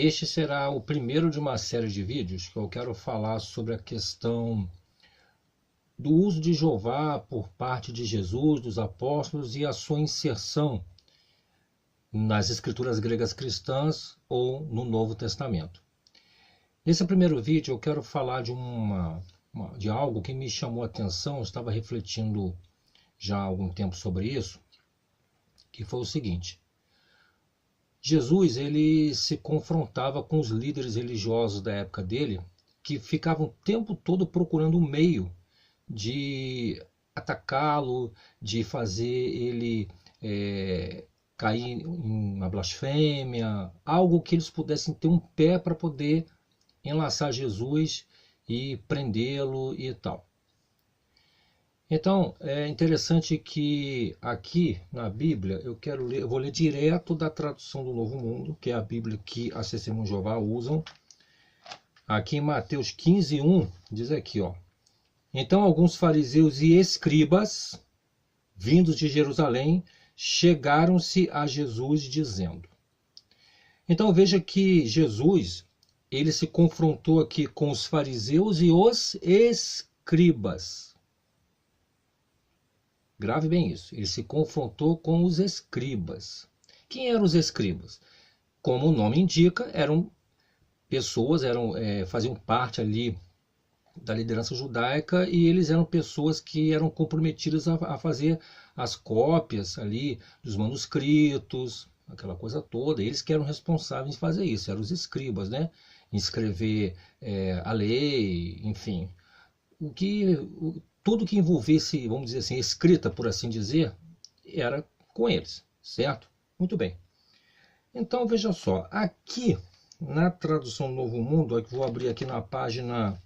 Este será o primeiro de uma série de vídeos que eu quero falar sobre a questão do uso de Jeová por parte de Jesus, dos apóstolos e a sua inserção nas escrituras gregas cristãs ou no Novo Testamento. Nesse primeiro vídeo eu quero falar de algo que me chamou a atenção, eu estava refletindo já há algum tempo sobre isso, que foi o seguinte: Jesus ele se confrontava com os líderes religiosos da época dele, que ficavam o tempo todo procurando um meio de atacá-lo, de fazer ele cair em uma blasfêmia, algo que eles pudessem ter um pé para poder enlaçar Jesus e prendê-lo e tal. Então, é interessante que aqui na Bíblia, eu vou ler direto da tradução do Novo Mundo, que é a Bíblia que as Testemunhas de Jeová usam. Aqui em Mateus 15:1, diz aqui, ó: Então alguns fariseus e escribas, vindos de Jerusalém, chegaram-se a Jesus dizendo. Então veja que Jesus, ele se confrontou aqui com os fariseus e os escribas. Grave bem isso, ele se confrontou com os escribas. Quem eram os escribas? Como o nome indica, eram pessoas, faziam parte ali da liderança judaica, e eles eram pessoas que eram comprometidas a fazer as cópias ali dos manuscritos, aquela coisa toda. Eles que eram responsáveis em fazer isso, eram os escribas, né? Em escrever a lei, enfim. Tudo que envolvesse, vamos dizer assim, escrita, por assim dizer, era com eles, certo? Muito bem. Então, veja só, aqui na tradução do Novo Mundo, eu vou abrir aqui na página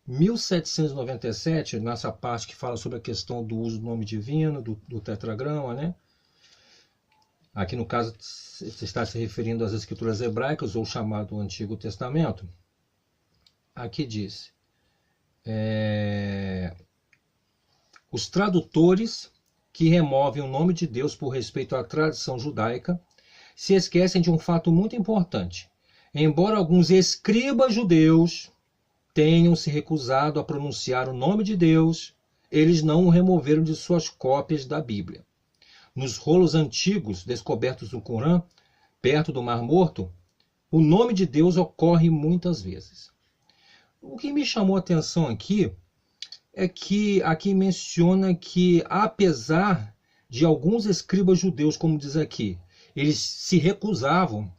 1797, nessa parte que fala sobre a questão do uso do nome divino, do tetragrama, né? Aqui no caso, você está se referindo às escrituras hebraicas, ou chamado Antigo Testamento. Aqui diz: os tradutores que removem o nome de Deus por respeito à tradição judaica se esquecem de um fato muito importante. Embora alguns escribas judeus tenham se recusado a pronunciar o nome de Deus, eles não o removeram de suas cópias da Bíblia. Nos rolos antigos descobertos no Corão, perto do Mar Morto, o nome de Deus ocorre muitas vezes. O que me chamou a atenção aqui é que aqui menciona que, apesar de alguns escribas judeus, como diz aqui, eles se recusavam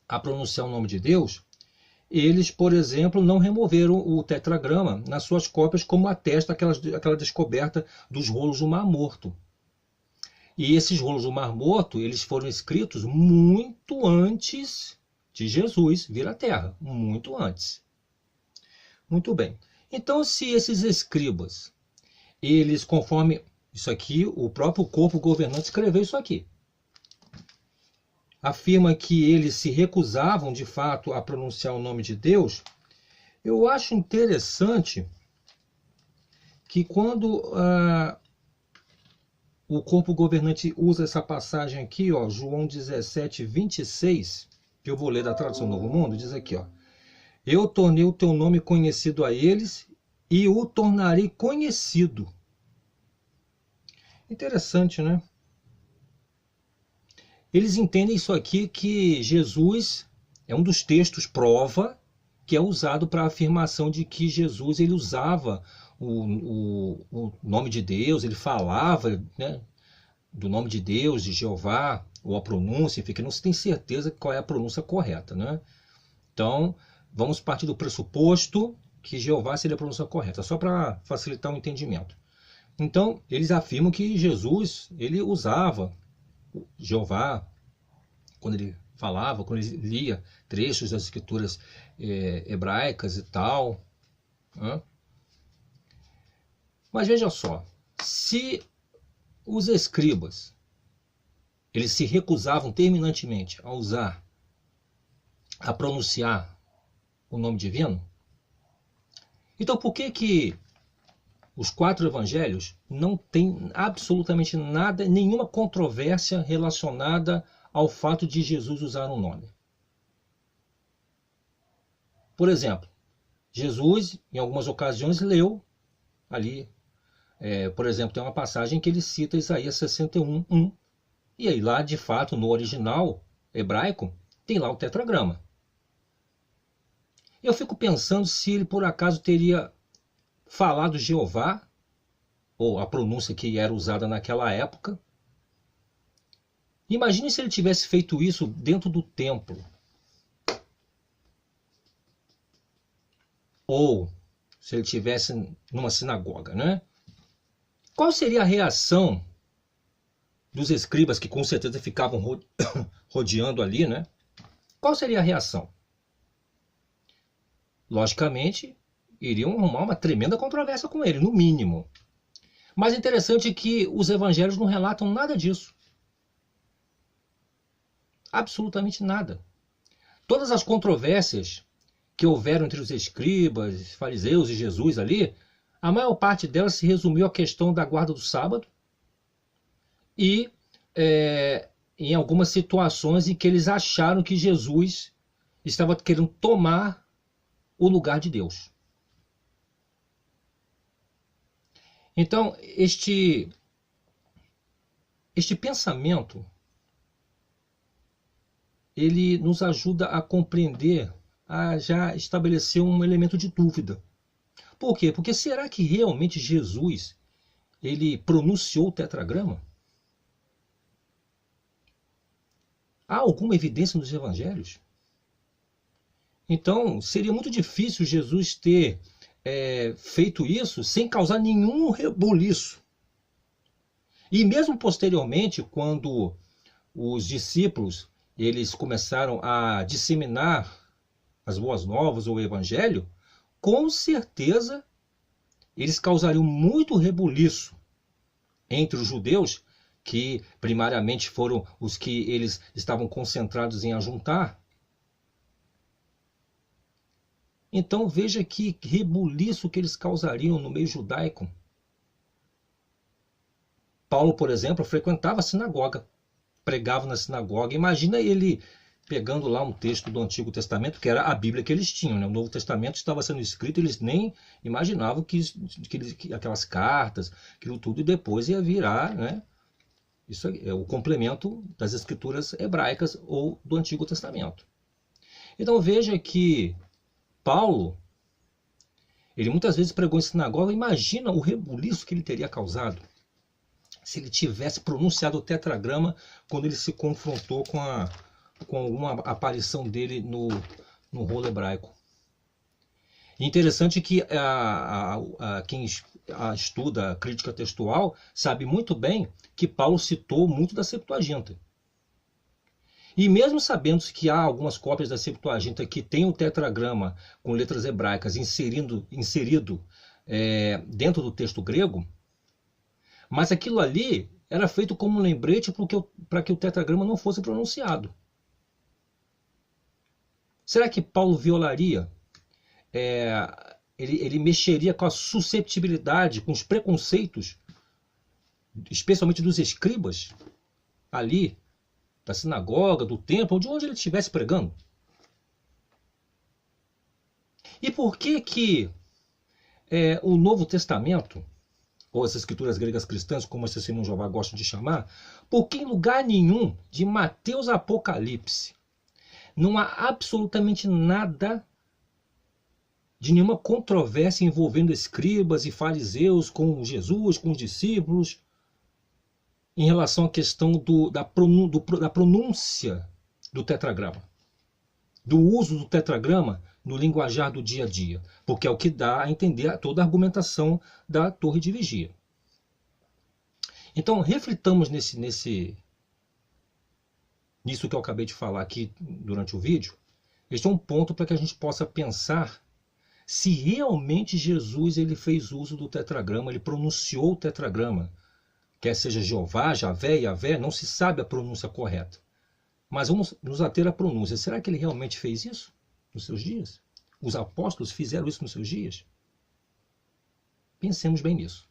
a pronunciar o nome de Deus, eles, por exemplo, não removeram o tetragrama nas suas cópias, como atesta aquela descoberta dos rolos do Mar Morto. E esses rolos do Mar Morto, eles foram escritos muito antes de Jesus vir à Terra, muito antes. Muito bem. Então, se esses escribas, eles, conforme isso aqui, o próprio corpo governante escreveu isso aqui, afirma que eles se recusavam, de fato, a pronunciar o nome de Deus, eu acho interessante que quando o corpo governante usa essa passagem aqui, ó, João 17:26, que eu vou ler da tradução Novo Mundo, diz aqui, ó: Eu tornei o teu nome conhecido a eles e o tornarei conhecido. Interessante, né? Eles entendem isso aqui, que Jesus é um dos textos prova que é usado para a afirmação de que Jesus ele usava o nome de Deus, ele falava, né, do nome de Deus, de Jeová, ou a pronúncia, enfim, que não se tem certeza qual é a pronúncia correta, né? Então, vamos partir do pressuposto que Jeová seria a pronúncia correta, só para facilitar o entendimento. Então, eles afirmam que Jesus, ele usava Jeová quando ele falava, quando ele lia trechos das escrituras hebraicas e tal, né? Mas veja só, se os escribas, eles se recusavam terminantemente a pronunciar o nome divino, então por que os 4 evangelhos não têm absolutamente nada, nenhuma controvérsia relacionada ao fato de Jesus usar um nome? Por exemplo, Jesus, em algumas ocasiões, leu ali, por exemplo, tem uma passagem que ele cita Isaías 61:1, e aí lá, de fato, no original hebraico, tem lá o tetragrama. Eu fico pensando se ele, por acaso, teria falado Jeová, ou a pronúncia que era usada naquela época. Imagine se ele tivesse feito isso dentro do templo. Ou se ele tivesse numa sinagoga, né? Qual seria a reação dos escribas que com certeza ficavam rodeando ali, né? Qual seria a reação? Logicamente, iriam arrumar uma tremenda controvérsia com ele, no mínimo. Mas interessante é que os evangelhos não relatam nada disso. Absolutamente nada. Todas as controvérsias que houveram entre os escribas, fariseus e Jesus ali, a maior parte delas se resumiu à questão da guarda do sábado e em algumas situações em que eles acharam que Jesus estava querendo tomar o lugar de Deus. Então, este pensamento, ele nos ajuda a compreender, a já estabelecer um elemento de dúvida. Por quê? Porque será que realmente Jesus, ele pronunciou o tetragrama? Há alguma evidência nos evangelhos? Então, seria muito difícil Jesus ter feito isso sem causar nenhum rebuliço. E mesmo posteriormente, quando os discípulos eles começaram a disseminar as boas novas ou o evangelho, com certeza eles causariam muito rebuliço entre os judeus, que primariamente foram os que eles estavam concentrados em ajuntar. Então veja que rebuliço que eles causariam no meio judaico. Paulo, por exemplo, frequentava a sinagoga, pregava na sinagoga. Imagina ele pegando lá um texto do Antigo Testamento, que era a Bíblia que eles tinham, né? O Novo Testamento estava sendo escrito, eles nem imaginavam que aquelas cartas, aquilo tudo, e depois ia virar, né? Isso é o complemento das escrituras hebraicas ou do Antigo Testamento. Então veja que Paulo, ele muitas vezes pregou em sinagoga. Imagina o rebuliço que ele teria causado se ele tivesse pronunciado o tetragrama quando ele se confrontou com alguma aparição dele no rolo hebraico. Interessante que quem estuda a crítica textual sabe muito bem que Paulo citou muito da Septuaginta. E mesmo sabendo que há algumas cópias da Septuaginta que tem o tetragrama com letras hebraicas inserido dentro do texto grego, mas aquilo ali era feito como um lembrete para que o tetragrama não fosse pronunciado. Será que Paulo violaria? Ele mexeria com a susceptibilidade, com os preconceitos, especialmente dos escribas, ali, da sinagoga, do templo, de onde ele estivesse pregando? E por que o Novo Testamento, ou as escrituras gregas cristãs, como esse Simão Jeová gosta de chamar, porque em lugar nenhum de Mateus a Apocalipse não há absolutamente nada de nenhuma controvérsia envolvendo escribas e fariseus com Jesus, com os discípulos, em relação à questão da pronúncia do tetragrama, do uso do tetragrama no linguajar do dia a dia, porque é o que dá a entender toda a argumentação da Torre de Vigia. Então, reflitamos nisso que eu acabei de falar aqui durante o vídeo. Este é um ponto para que a gente possa pensar se realmente Jesus ele fez uso do tetragrama, ele pronunciou o tetragrama, quer seja Jeová, Javé, Iavé, não se sabe a pronúncia correta. Mas vamos nos ater à pronúncia. Será que ele realmente fez isso nos seus dias? Os apóstolos fizeram isso nos seus dias? Pensemos bem nisso.